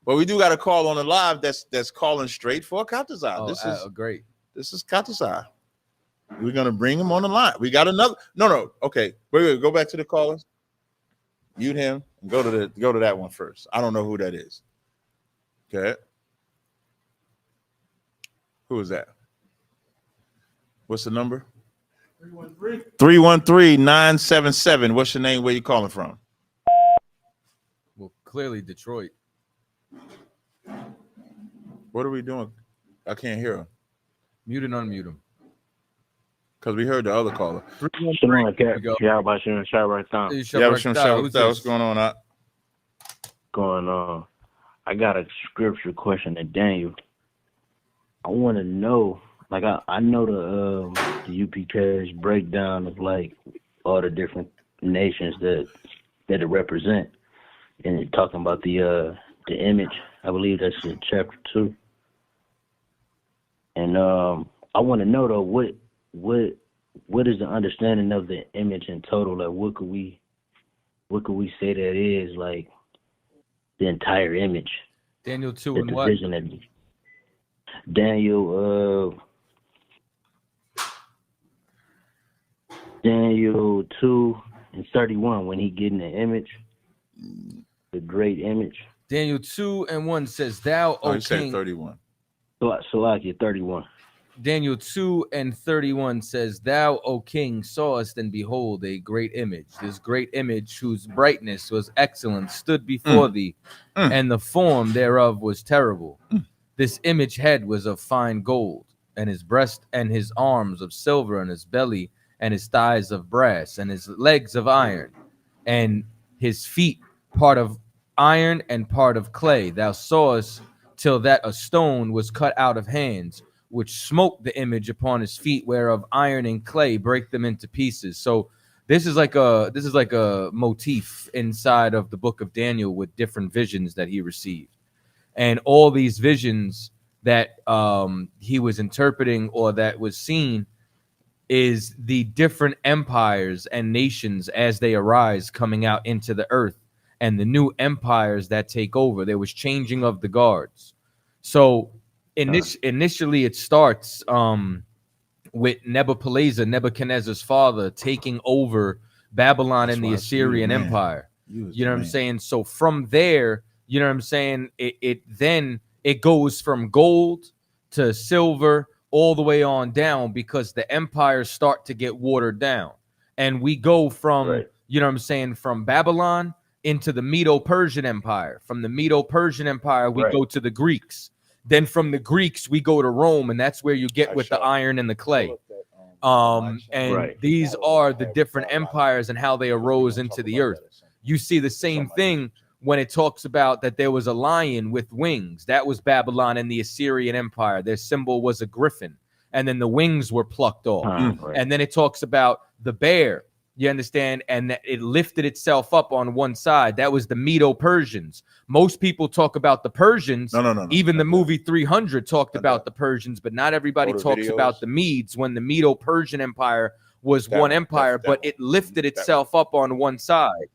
But we do got a call on the live that's calling straight for Katazai. Oh, This is great. This is Katazai. We're gonna bring him on the line. We got another. No. Okay, wait. Go back to the callers. Mute him and go to that one first. I don't know who that is. Okay. Who is that? What's the number? 313-977. What's your name? Where you calling from? Well, clearly Detroit. What are we doing? I can't hear him. Mute and unmute him. Because we heard the other caller. What's going on? Going on. I got a scripture question to Daniel. I want to know, like I know the UPK's breakdown of like all the different nations that it represent, and it talking about the image. I believe that's in chapter 2. And I want to know though, what is the understanding of the image in total? Like, what could we say that is like the entire image? Daniel 2 and what? Daniel 2:31 when he getting the image, the great image. Daniel 2:1 says, "Thou, O King." 31. So like 31. Daniel 2:31 says, "Thou, O King, sawest, and behold, a great image. This great image, whose brightness was excellent, stood before thee, and the form thereof was terrible. This image head was of fine gold, and his breast and his arms of silver, and his belly and his thighs of brass, and his legs of iron, and his feet part of iron and part of clay. Thou sawest till that a stone was cut out of hands, which smote the image upon his feet, whereof iron and clay break them into pieces." So this is like a motif inside of the book of Daniel with different visions that he received. And all these visions that he was interpreting or that was seen is the different empires and nations as they arise coming out into the earth, and the new empires that take over. There was changing of the guards. So initially it starts with Nebuchadnezzar's father, taking over Babylon and the Assyrian Empire. You know what I'm saying? So from there, you know what I'm saying, it goes from gold to silver all the way on down, because the empires start to get watered down. And we go from, you know what I'm saying, from Babylon into the Medo-Persian Empire. From the Medo-Persian Empire, we go to the Greeks. Then from the Greeks, we go to Rome, and that's where you get with the iron and the clay. These are the different empires and how they arose into the earth. You see the same thing when it talks about that there was a lion with wings. That was Babylon and the Assyrian Empire. Their symbol was a griffin, and then the wings were plucked off. And then it talks about the bear, you understand, and that it lifted itself up on one side. That was the Medo-Persians. Most people talk about the Persians. No. Even the movie 300 talked about the Persians, but not everybody talks about the Medes, when the Medo-Persian Empire was one empire, but it lifted itself up on one side.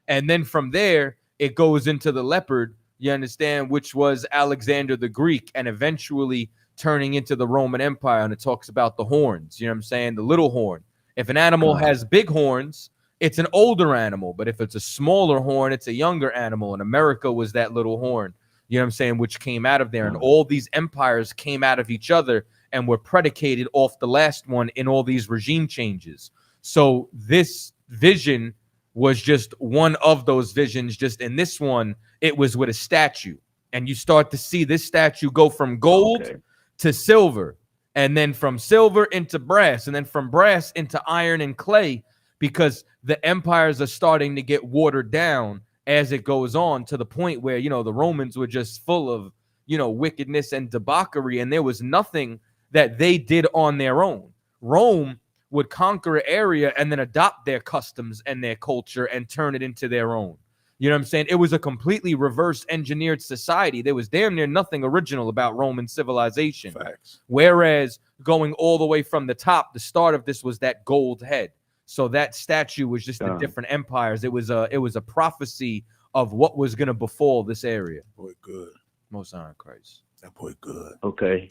And then from there, it goes into the leopard, you understand, which was Alexander the Greek, and eventually turning into the Roman Empire. And it talks about the horns, you know what I'm saying, the little horn. If an animal has big horns, it's an older animal. But if it's a smaller horn, it's a younger animal. And America was that little horn, you know what I'm saying, which came out of there. And all these empires came out of each other and were predicated off the last one in all these regime changes. So this vision was just one of those visions. Just in this one, it was with a statue. And you start to see this statue go from gold to silver, and then from silver into brass, and then from brass into iron and clay, because the empires are starting to get watered down as it goes on, to the point where, you know, the Romans were just full of, you know, wickedness and debauchery, and there was nothing that they did on their own. Rome would conquer an area and then adopt their customs and their culture and turn it into their own. You know what I'm saying? It was a completely reverse engineered society. There was damn near nothing original about Roman civilization. Facts. Whereas going all the way from the top, the start of this was that gold head. So that statue was just the different empires. It was a prophecy of what was going to befall this area. Boy, good. Most High in Christ. That boy good. Okay.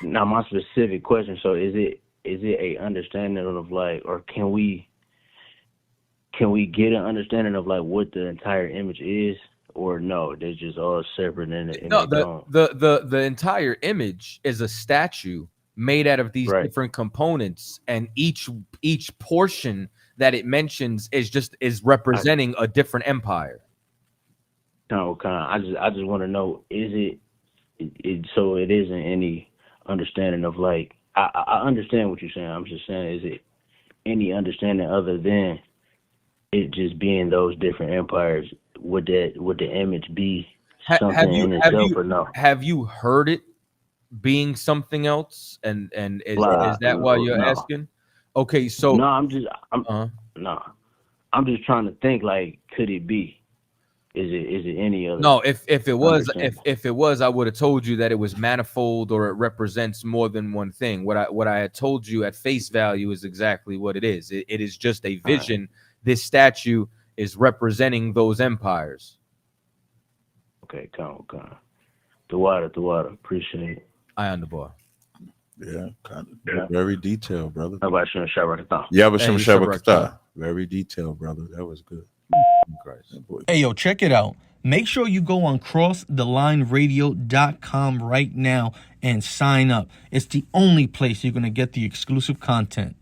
Now my specific question. So is it a understanding of like, or can we get an understanding of like what the entire image is, or no? They're just all separate and No, they don't. the entire image is a statue made out of these Right. different components, and each portion that it mentions is representing a different empire. No, I just want to know, is it so it isn't any understanding of like, I understand what you're saying. I'm just saying, is it any understanding other than it just being those different empires? Would the image be something in itself or no? Have you heard it being something else? And is that why you're asking? Okay, so no, I'm just trying to think, like, could it be? Is it any other? No, if it was, I would have told you that it was manifold or it represents more than one thing. What I had told you at face value is exactly what it is. It is just a vision. Right. This statue is representing those empires. Okay, come. The water. Appreciate it. I on the bar. Yeah, kind of. Yeah. Very detailed, brother. How about Shem Shabbat? Yeah, but Shem Shabbat. Very detailed, brother. That was good. Hey, yo, check it out. Make sure you go on crossthelineradio.com right now and sign up. It's the only place you're going to get the exclusive content.